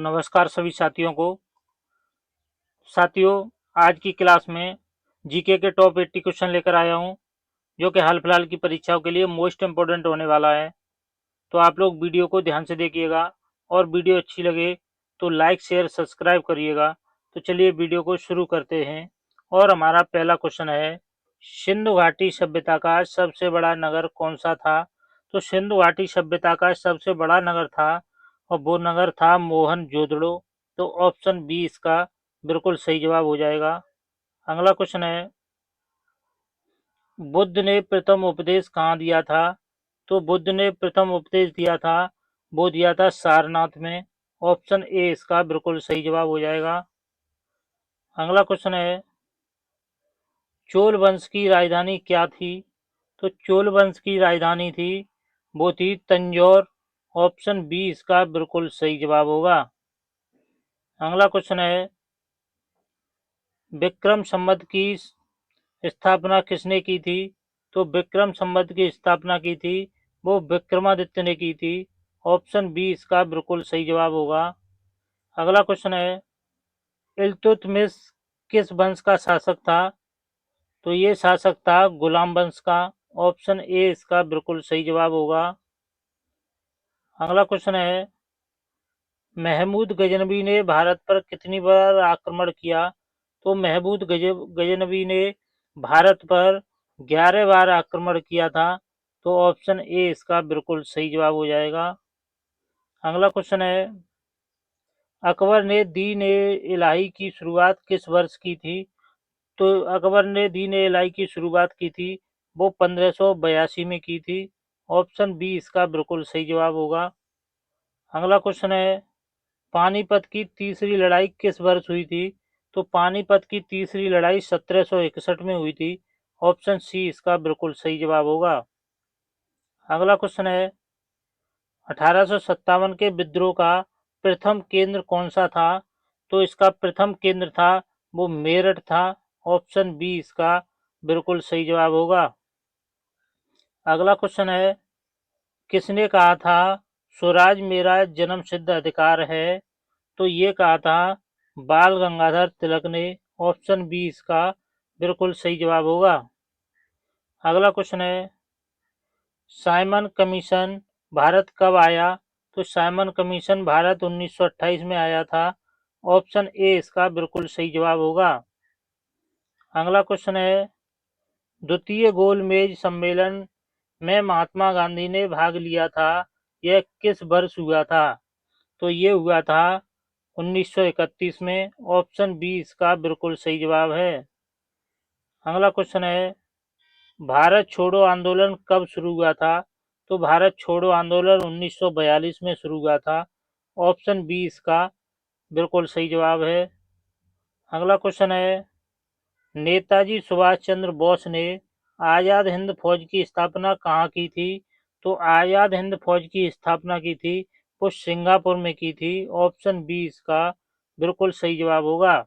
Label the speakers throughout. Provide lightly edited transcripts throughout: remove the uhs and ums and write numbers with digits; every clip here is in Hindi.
Speaker 1: नमस्कार सभी साथियों, आज की क्लास में जीके के टॉप 80 क्वेश्चन लेकर आया हूं, जो कि हाल फिलहाल की परीक्षाओं के लिए मोस्ट इम्पोर्टेंट होने वाला है। तो आप लोग वीडियो को ध्यान से देखिएगा और वीडियो अच्छी लगे तो लाइक शेयर सब्सक्राइब करिएगा। तो चलिए वीडियो को शुरू करते हैं। और हमारा पहला क्वेश्चन है, सिंधु घाटी सभ्यता का सबसे बड़ा नगर कौन सा था? तो सिंधु घाटी सभ्यता का सबसे बड़ा नगर था और वो नगर था मोहनजोदड़ो। तो ऑप्शन बी इसका बिल्कुल सही जवाब हो जाएगा। अगला क्वेश्चन है, बुद्ध ने प्रथम उपदेश कहाँ दिया था? तो बुद्ध ने प्रथम उपदेश दिया था, वो दिया था सारनाथ में। ऑप्शन ए इसका बिल्कुल सही जवाब हो जाएगा। अगला क्वेश्चन है, चोल वंश की राजधानी क्या थी? तो चोल वंश की राजधानी थी, वो थी तंजौर। ऑप्शन बी इसका बिल्कुल सही जवाब होगा। अगला क्वेश्चन है, विक्रम संवत की स्थापना किसने की थी? तो विक्रम संवत की स्थापना की थी, वो विक्रमादित्य ने की थी। ऑप्शन बी इसका बिल्कुल सही जवाब होगा। अगला क्वेश्चन है, इल्तुतमिश किस वंश का शासक था? तो ये शासक था गुलाम वंश का। ऑप्शन ए इसका बिल्कुल सही जवाब होगा। अगला क्वेश्चन है, महमूद गजनवी ने भारत पर कितनी बार आक्रमण किया? तो महमूद गजनवी ने भारत पर 11 बार आक्रमण किया था। तो ऑप्शन ए इसका बिल्कुल सही जवाब हो जाएगा। अगला क्वेश्चन है, अकबर ने दीन ए इलाही की शुरुआत किस वर्ष की थी? तो अकबर ने दीन ए इलाही की शुरुआत की थी, वो 1582 में की थी। ऑप्शन बी इसका बिल्कुल सही जवाब होगा। अगला क्वेश्चन है, पानीपत की तीसरी लड़ाई किस वर्ष हुई थी? तो पानीपत की तीसरी लड़ाई 1761 में हुई थी। ऑप्शन सी इसका बिल्कुल सही जवाब होगा। अगला क्वेश्चन है, 1857 के विद्रोह का प्रथम केंद्र कौन सा था? तो इसका प्रथम केंद्र था, वो मेरठ था। ऑप्शन बी इसका बिल्कुल सही जवाब होगा। अगला क्वेश्चन है, किसने कहा था स्वराज मेरा जन्म सिद्ध अधिकार है? तो ये कहा था बाल गंगाधर तिलक ने। ऑप्शन बी इसका बिल्कुल सही जवाब होगा। अगला क्वेश्चन है, साइमन कमीशन भारत कब आया? तो साइमन कमीशन भारत 1928 में आया था। ऑप्शन ए इसका बिल्कुल सही जवाब होगा। अगला क्वेश्चन है, द्वितीय गोलमेज सम्मेलन में महात्मा गांधी ने भाग लिया था, यह किस वर्ष हुआ था? तो ये हुआ था 1931 में। ऑप्शन बी इसका बिल्कुल सही जवाब है। अगला क्वेश्चन है, भारत छोड़ो आंदोलन कब शुरू हुआ था? तो भारत छोड़ो आंदोलन 1942 में शुरू हुआ था। ऑप्शन बी इसका बिल्कुल सही जवाब है। अगला क्वेश्चन है, नेताजी सुभाष चंद्र बोस ने आजाद हिंद फौज की स्थापना कहाँ की थी? तो आजाद हिंद फौज की स्थापना की थी, वो सिंगापुर में की थी। ऑप्शन बी इसका बिल्कुल सही जवाब होगा।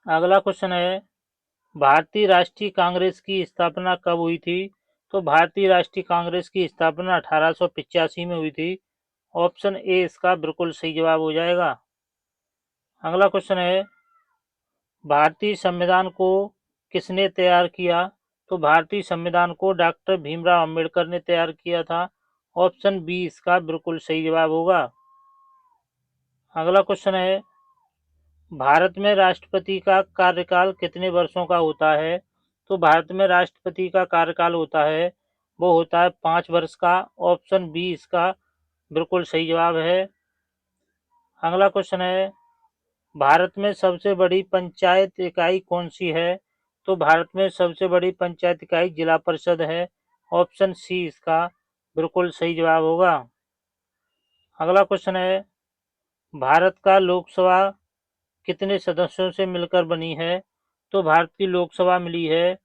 Speaker 1: अगला क्वेश्चन है, भारतीय राष्ट्रीय कांग्रेस की स्थापना कब हुई थी? तो भारतीय राष्ट्रीय कांग्रेस की स्थापना 1885 में हुई थी। ऑप्शन ए इसका बिल्कुल सही जवाब हो जाएगा। अगला क्वेश्चन है, भारतीय संविधान को किसने तैयार किया? तो भारतीय संविधान को डॉक्टर भीमराव अंबेडकर ने तैयार किया था। ऑप्शन बी इसका बिल्कुल सही जवाब होगा। अगला क्वेश्चन है, भारत में राष्ट्रपति का कार्यकाल कितने वर्षों का होता है? तो भारत में राष्ट्रपति का कार्यकाल होता है, वो होता है 5 वर्ष का। ऑप्शन बी इसका बिल्कुल सही जवाब है। अगला क्वेश्चन है, भारत में सबसे बड़ी पंचायत इकाई कौन सी है? तो भारत में सबसे बड़ी पंचायत इकाई जिला परिषद है। ऑप्शन सी इसका बिल्कुल सही जवाब होगा। अगला क्वेश्चन है, भारत का लोकसभा कितने सदस्यों से मिलकर बनी है? तो भारत की लोकसभा मिली है,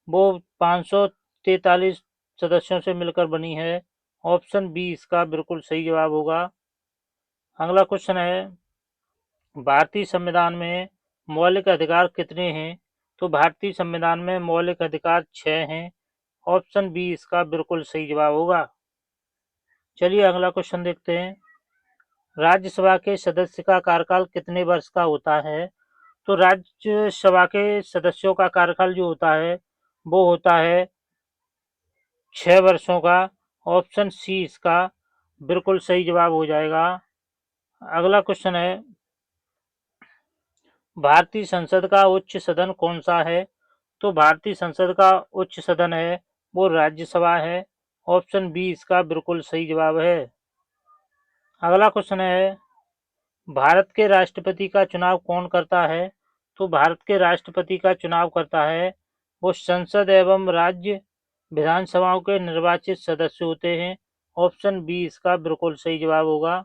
Speaker 1: वो 543 सदस्यों से मिलकर बनी है। ऑप्शन बी इसका बिल्कुल सही जवाब होगा। अगला क्वेश्चन है, भारतीय संविधान में मौलिक अधिकार कितने हैं? तो भारतीय संविधान में मौलिक अधिकार 6 हैं। ऑप्शन बी इसका बिल्कुल सही जवाब होगा। चलिए अगला क्वेश्चन देखते हैं, राज्यसभा के सदस्य का कार्यकाल कितने वर्ष का होता है? तो राज्यसभा के सदस्यों का कार्यकाल जो होता है वो होता है 6 वर्षों का। ऑप्शन सी इसका बिल्कुल सही जवाब हो जाएगा। अगला क्वेश्चन है, भारतीय संसद का उच्च सदन कौन सा है? तो भारतीय संसद का उच्च सदन है वो राज्यसभा है। ऑप्शन बी इसका बिल्कुल सही जवाब है। अगला क्वेश्चन है, भारत के राष्ट्रपति का चुनाव कौन करता है? तो भारत के राष्ट्रपति का चुनाव करता है वो संसद एवं राज्य विधानसभाओं के निर्वाचित सदस्य होते हैं। ऑप्शन बी इसका बिल्कुल सही जवाब होगा।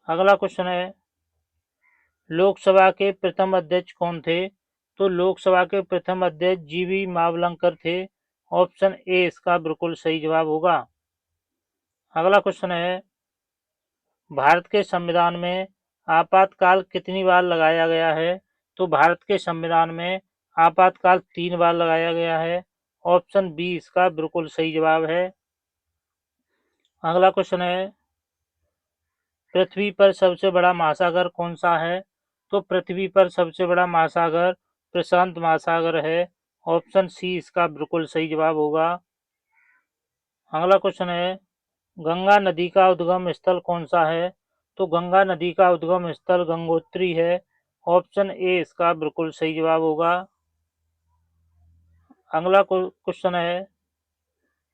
Speaker 1: अगला क्वेश्चन है, लोकसभा के प्रथम अध्यक्ष कौन थे? तो लोकसभा के प्रथम अध्यक्ष जीवी मावलंकर थे। ऑप्शन ए इसका बिल्कुल सही जवाब होगा। अगला क्वेश्चन है, भारत के संविधान में आपातकाल कितनी बार लगाया गया है? तो भारत के संविधान में आपातकाल 3 बार लगाया गया है। ऑप्शन बी इसका बिल्कुल सही जवाब है। अगला क्वेश्चन है, पृथ्वी पर सबसे बड़ा महासागर कौन सा है? तो पृथ्वी पर सबसे बड़ा महासागर प्रशांत महासागर है। ऑप्शन सी इसका बिल्कुल सही जवाब होगा। अगला क्वेश्चन है, गंगा नदी का उद्गम स्थल कौन सा है? तो गंगा नदी का उद्गम स्थल गंगोत्री है। ऑप्शन ए इसका बिल्कुल सही जवाब होगा। अगला क्वेश्चन है,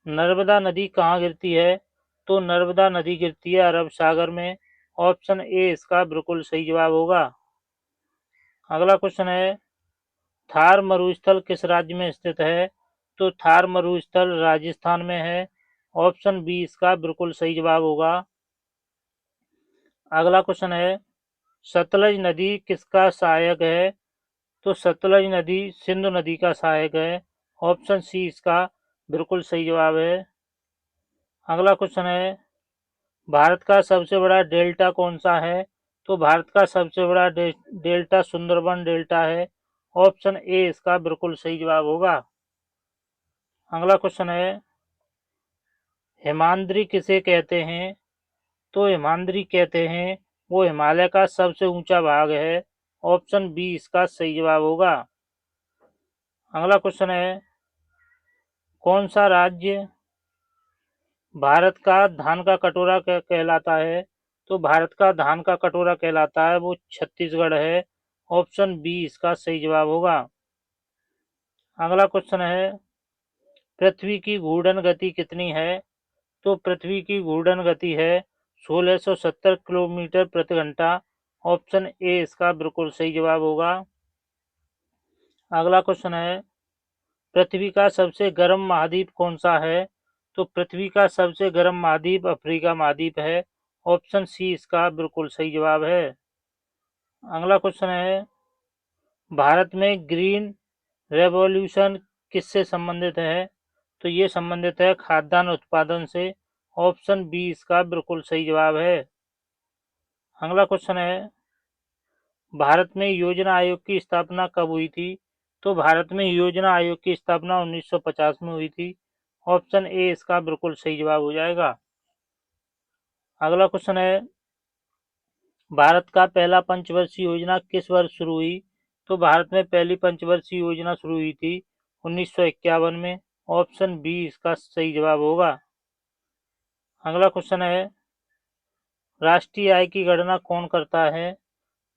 Speaker 1: नर्मदा नदी कहाँ गिरती है? तो नर्मदा नदी गिरती है अरब सागर में। ऑप्शन ए इसका बिल्कुल सही जवाब होगा। अगला क्वेश्चन है, थार मरुस्थल किस राज्य में स्थित है? तो थार मरुस्थल राजस्थान में है। ऑप्शन बी इसका बिल्कुल सही जवाब होगा। अगला क्वेश्चन है, सतलज नदी किसका सहायक है? तो सतलज नदी सिंधु नदी का सहायक है। ऑप्शन सी इसका बिल्कुल सही जवाब है। अगला क्वेश्चन है, भारत का सबसे बड़ा डेल्टा कौन सा है? तो भारत का सबसे बड़ा डेल्टा सुंदरबन डेल्टा है। ऑप्शन ए इसका बिल्कुल सही जवाब होगा। अगला क्वेश्चन है, हिमाद्री किसे कहते हैं? तो हिमाद्री कहते हैं वो हिमालय का सबसे ऊंचा भाग है। ऑप्शन बी इसका सही जवाब होगा। अगला क्वेश्चन है, कौन सा राज्य भारत का धान का कटोरा कहलाता है? तो भारत का धान का कटोरा कहलाता है वो छत्तीसगढ़ है। ऑप्शन बी इसका सही जवाब होगा। अगला क्वेश्चन है, पृथ्वी की घूर्णन गति कितनी है? तो पृथ्वी की घूर्णन गति है 1670 किलोमीटर प्रति घंटा। ऑप्शन ए इसका बिल्कुल सही जवाब होगा। अगला क्वेश्चन है, पृथ्वी का सबसे गर्म महाद्वीप कौन सा है? तो पृथ्वी का सबसे गर्म महाद्वीप अफ्रीका महाद्वीप है। ऑप्शन सी इसका बिल्कुल सही जवाब है। अगला क्वेश्चन है, भारत में ग्रीन रेवोल्यूशन किससे संबंधित है? तो ये संबंधित है खाद्यान्न उत्पादन से। ऑप्शन बी इसका बिल्कुल सही जवाब है। अगला क्वेश्चन है, भारत में योजना आयोग की स्थापना कब हुई थी? तो भारत में योजना आयोग की स्थापना 1950 में हुई थी। ऑप्शन ए इसका बिल्कुल सही जवाब हो जाएगा। अगला क्वेश्चन है, भारत का पहला पंचवर्षीय योजना किस वर्ष शुरू हुई? तो भारत में पहली पंचवर्षीय योजना शुरू हुई थी 1951 में। ऑप्शन बी इसका सही जवाब होगा। अगला क्वेश्चन है, राष्ट्रीय आय की गणना कौन करता है?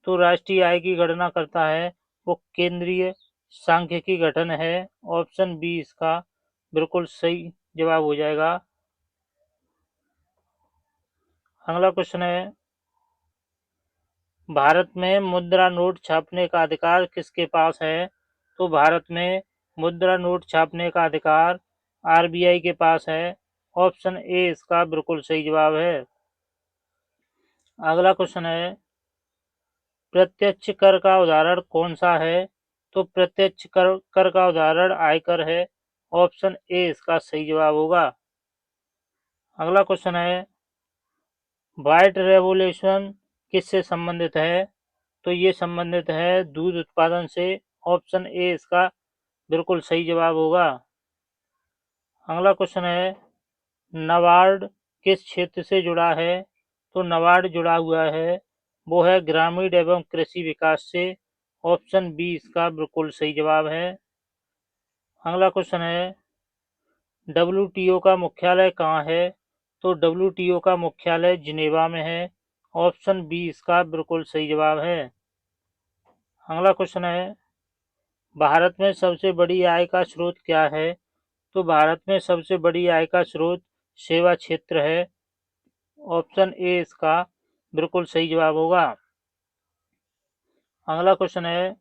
Speaker 1: तो राष्ट्रीय आय की गणना करता है वो केंद्रीय सांख्यिकी गठन है। ऑप्शन बी इसका बिल्कुल सही जवाब हो जाएगा। अगला क्वेश्चन है, भारत में मुद्रा नोट छापने का अधिकार किसके पास है? तो भारत में मुद्रा नोट छापने का अधिकार आरबीआई के पास है। ऑप्शन ए इसका बिल्कुल सही जवाब है। अगला क्वेश्चन है, प्रत्यक्ष कर का उदाहरण कौन सा है? तो प्रत्यक्ष कर का उदाहरण आयकर है। ऑप्शन ए इसका सही जवाब होगा। अगला क्वेश्चन है, व्हाइट रेवोल्यूशन किससे संबंधित है? तो ये संबंधित है दूध उत्पादन से। ऑप्शन ए इसका बिल्कुल सही जवाब होगा। अगला क्वेश्चन है, नाबार्ड किस क्षेत्र से जुड़ा है? तो नाबार्ड जुड़ा हुआ है वो है ग्रामीण एवं कृषि विकास से। ऑप्शन बी इसका बिल्कुल सही जवाब है। अगला क्वेश्चन है WTO का मुख्यालय कहाँ है? तो WTO का मुख्यालय जिनेवा में है। ऑप्शन बी इसका बिल्कुल सही जवाब है। अगला क्वेश्चन है भारत में सबसे बड़ी आय का स्रोत क्या है? तो भारत में सबसे बड़ी आय का स्रोत सेवा क्षेत्र है। ऑप्शन ए इसका बिल्कुल सही जवाब होगा। अगला क्वेश्चन है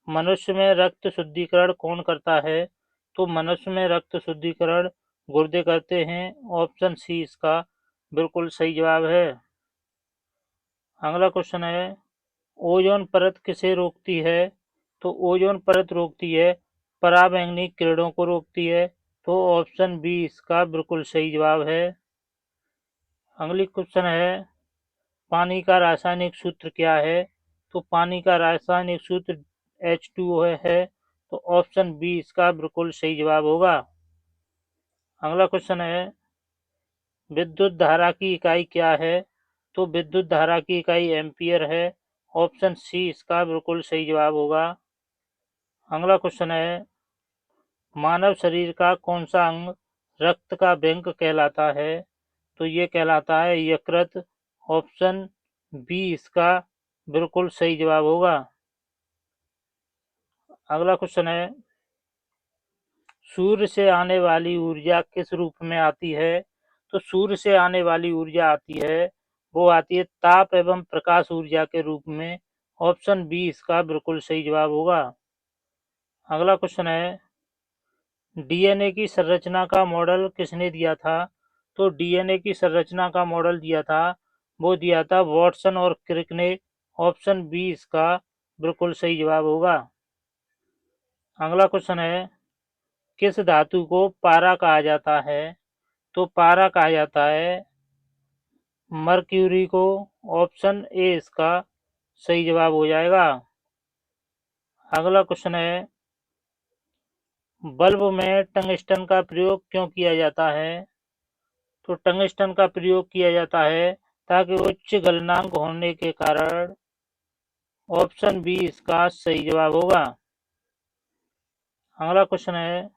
Speaker 1: मनुष्य में रक्त शुद्धिकरण कौन करता है? तो मनुष्य में रक्त शुद्धिकरण गुर्दे करते हैं। ऑप्शन सी इसका बिल्कुल सही जवाब है। अगला क्वेश्चन है ओजोन परत किसे रोकती है? तो ओजोन परत रोकती है पराबैंगनी किरणों को रोकती है। तो ऑप्शन बी इसका बिल्कुल सही जवाब है। अगली क्वेश्चन है पानी का रासायनिक सूत्र क्या है? तो पानी का रासायनिक सूत्र H2O है। तो ऑप्शन बी इसका बिल्कुल सही जवाब होगा। अगला क्वेश्चन है विद्युत धारा की इकाई क्या है? तो विद्युत धारा की इकाई एम्पियर है। ऑप्शन सी इसका बिल्कुल सही जवाब होगा। अगला क्वेश्चन है मानव शरीर का कौन सा अंग रक्त का बैंक कहलाता है? तो ये कहलाता है यकृत। ऑप्शन बी इसका बिल्कुल सही जवाब होगा। अगला क्वेश्चन है सूर्य से आने वाली ऊर्जा किस रूप में आती है? तो सूर्य से आने वाली ऊर्जा आती है वो आती है ताप एवं प्रकाश ऊर्जा के रूप में। ऑप्शन बी इसका बिल्कुल सही जवाब होगा। अगला क्वेश्चन है डीएनए की संरचना का मॉडल किसने दिया था? तो डीएनए की संरचना का मॉडल दिया था वो दिया था वॉटसन और क्रिक ने। ऑप्शन बी इसका बिल्कुल सही जवाब होगा। अगला क्वेश्चन है किस धातु को पारा कहा जाता है? तो पारा कहा जाता है मरक्यूरी को। ऑप्शन ए इसका सही जवाब हो जाएगा। अगला क्वेश्चन है बल्ब में टंगस्टन का प्रयोग क्यों किया जाता है? तो टंगस्टन का प्रयोग किया जाता है ताकि उच्च गलनांक होने के कारण। ऑप्शन बी इसका सही जवाब होगा। अगला क्वेश्चन है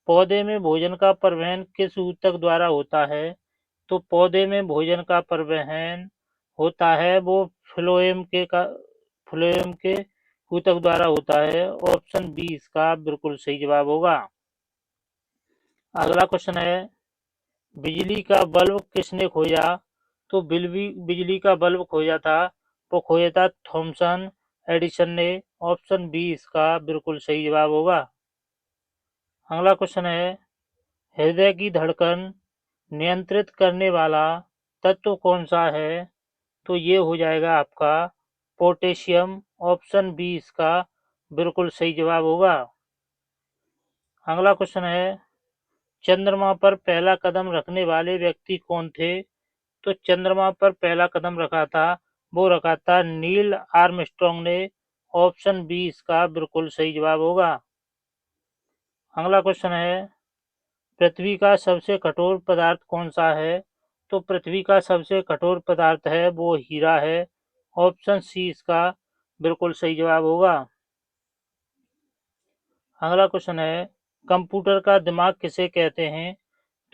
Speaker 1: पौधे में भोजन का परिवहन किस ऊतक द्वारा होता है? तो पौधे में भोजन का परिवहन होता है वो फ्लोएम के ऊतक द्वारा होता है। ऑप्शन बी इसका बिल्कुल सही जवाब होगा। अगला क्वेश्चन है बिजली का बल्ब किसने खोजा? तो बिजली का बल्ब खोजा था वो खोजा था थॉमसन एडिसन ने। ऑप्शन बी इसका बिल्कुल सही जवाब होगा। अगला क्वेश्चन है हृदय की धड़कन नियंत्रित करने वाला तत्व कौन सा है? तो ये हो जाएगा आपका पोटेशियम। ऑप्शन बी इसका बिल्कुल सही जवाब होगा। अगला क्वेश्चन है चंद्रमा पर पहला कदम रखने वाले व्यक्ति कौन थे? तो चंद्रमा पर पहला कदम रखा था नील आर्मस्ट्रॉन्ग ने। ऑप्शन बी इसका बिल्कुल सही जवाब होगा। अगला क्वेश्चन है पृथ्वी का सबसे कठोर पदार्थ कौन सा है? तो पृथ्वी का सबसे कठोर पदार्थ है वो हीरा है। ऑप्शन सी इसका बिल्कुल सही जवाब होगा। अगला क्वेश्चन है कंप्यूटर का दिमाग किसे कहते हैं?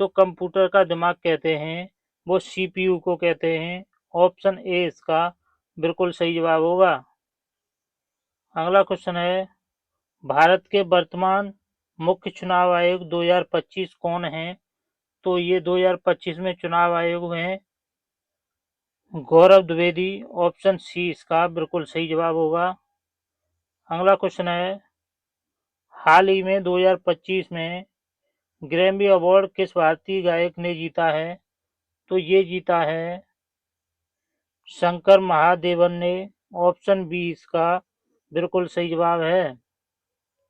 Speaker 1: तो कंप्यूटर का दिमाग कहते हैं वो सीपीयू को कहते हैं। ऑप्शन ए इसका बिल्कुल सही जवाब होगा। अगला क्वेश्चन है भारत के वर्तमान मुख्य चुनाव आयोग 2025 कौन है? तो ये 2025 में चुनाव आयोग में गौरव द्विवेदी। ऑप्शन सी इसका बिल्कुल सही जवाब होगा। अगला क्वेश्चन है हाल ही में 2025 में ग्रैमी अवार्ड किस भारतीय गायक ने जीता है? तो ये जीता है शंकर महादेवन ने। ऑप्शन बी इसका बिल्कुल सही जवाब है।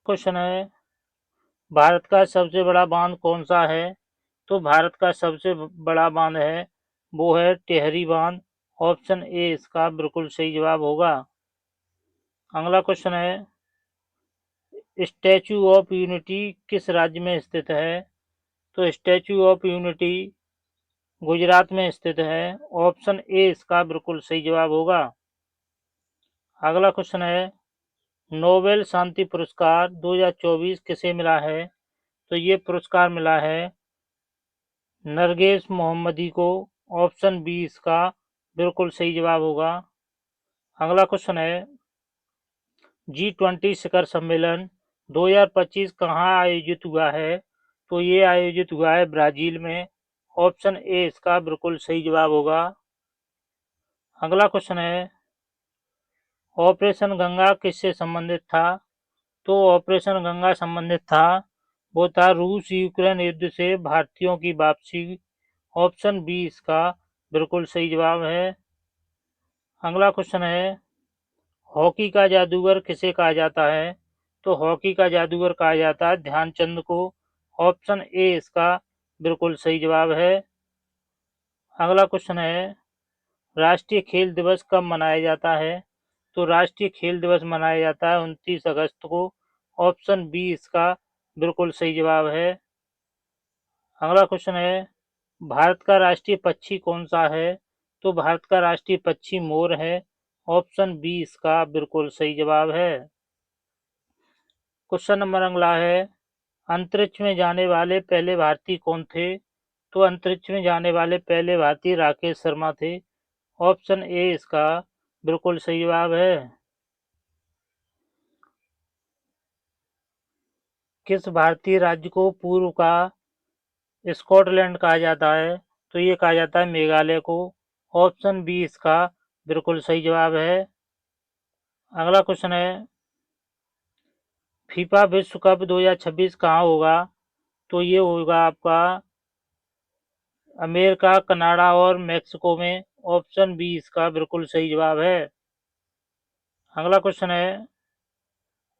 Speaker 1: क्वेश्चन है भारत का सबसे बड़ा बांध कौन सा है? तो भारत का सबसे बड़ा बांध है वो है टिहरी बांध। ऑप्शन ए इसका बिल्कुल सही जवाब होगा। अगला क्वेश्चन है स्टैचू ऑफ यूनिटी किस राज्य में स्थित है? तो स्टैचू ऑफ यूनिटी गुजरात में स्थित है। ऑप्शन ए इसका बिल्कुल सही जवाब होगा। अगला क्वेश्चन है, नोबेल शांति पुरस्कार 2024 किसे मिला है? तो ये पुरस्कार मिला है नरगेस मोहम्मदी को। ऑप्शन बी इसका बिल्कुल सही जवाब होगा। अगला क्वेश्चन है, G20 शिखर सम्मेलन 2025 कहाँ आयोजित हुआ है? तो ये आयोजित हुआ है ब्राजील में। ऑप्शन ए इसका बिल्कुल सही जवाब होगा। अगला क्वेश्चन है, ऑपरेशन गंगा किससे संबंधित था? तो ऑपरेशन गंगा संबंधित था, वो था रूस यूक्रेन युद्ध से भारतीयों की वापसी। ऑप्शन बी इसका बिल्कुल सही जवाब है। अगला क्वेश्चन है, हॉकी का जादूगर किसे कहा जाता है? तो हॉकी का जादूगर कहा जाता है ध्यानचंद को। ऑप्शन ए इसका बिल्कुल सही जवाब है। अगला क्वेश्चन है, राष्ट्रीय खेल दिवस कब मनाया जाता है? तो राष्ट्रीय खेल दिवस मनाया जाता है 29 अगस्त को। ऑप्शन बी इसका बिल्कुल सही जवाब है। अगला क्वेश्चन है, भारत का राष्ट्रीय पक्षी कौन सा है? तो भारत का राष्ट्रीय पक्षी मोर है। ऑप्शन बी इसका बिल्कुल सही जवाब है। क्वेश्चन नंबर अगला है, अंतरिक्ष में जाने वाले पहले भारतीय कौन थे? तो अंतरिक्ष में जाने वाले पहले भारतीय राकेश शर्मा थे। ऑप्शन ए इसका बिल्कुल सही जवाब है। किस भारतीय राज्य को पूर्व का स्कॉटलैंड कहा जाता है? तो ये कहा जाता है मेघालय को। ऑप्शन बी इसका बिल्कुल सही जवाब है। अगला क्वेश्चन है, फीफा विश्व कप 2026 कहाँ होगा? तो ये होगा आपका अमेरिका, कनाडा और मेक्सिको में। ऑप्शन बी इसका बिल्कुल सही जवाब है। अगला क्वेश्चन है,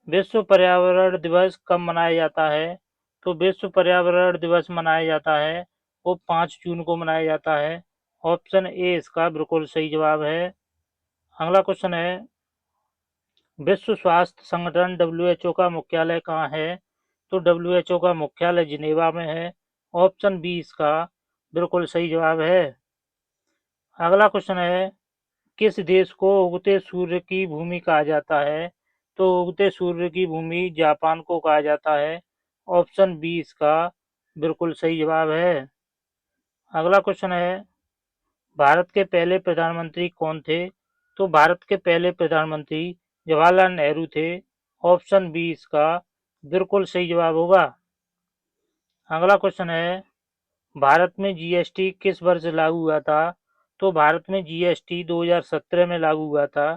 Speaker 1: विश्व पर्यावरण दिवस कब मनाया जाता है? तो विश्व पर्यावरण दिवस मनाया जाता है वो 5 जून को मनाया जाता है। ऑप्शन ए इसका बिल्कुल सही जवाब है। अगला क्वेश्चन है, विश्व स्वास्थ्य संगठन WHO का मुख्यालय कहाँ है? तो WHO का मुख्यालय जिनेवा में है। ऑप्शन बी इसका बिल्कुल सही जवाब है। अगला क्वेश्चन है, किस देश को उगते सूर्य की भूमि कहा जाता है? तो उगते सूर्य की भूमि जापान को कहा जाता है। ऑप्शन बी इसका बिल्कुल सही जवाब है। अगला क्वेश्चन है, भारत के पहले प्रधानमंत्री कौन थे? तो भारत के पहले प्रधानमंत्री जवाहरलाल नेहरू थे। ऑप्शन बी इसका बिल्कुल सही जवाब होगा। अगला क्वेश्चन है, भारत में जीएसटी किस वर्ष लागू हुआ था? तो भारत में जीएसटी 2017 में लागू हुआ था।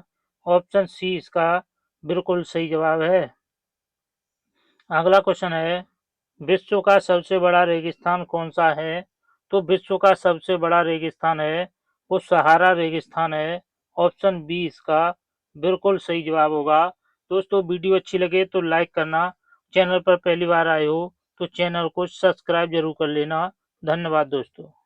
Speaker 1: ऑप्शन सी इसका बिल्कुल सही जवाब है। अगला क्वेश्चन है, विश्व का सबसे बड़ा रेगिस्तान कौन सा है? तो विश्व का सबसे बड़ा रेगिस्तान है वो सहारा रेगिस्तान है। ऑप्शन बी इसका बिल्कुल सही जवाब होगा। दोस्तों वीडियो अच्छी लगे तो लाइक करना, चैनल पर पहली बार आए हो तो चैनल को सब्सक्राइब जरूर कर लेना। धन्यवाद दोस्तों।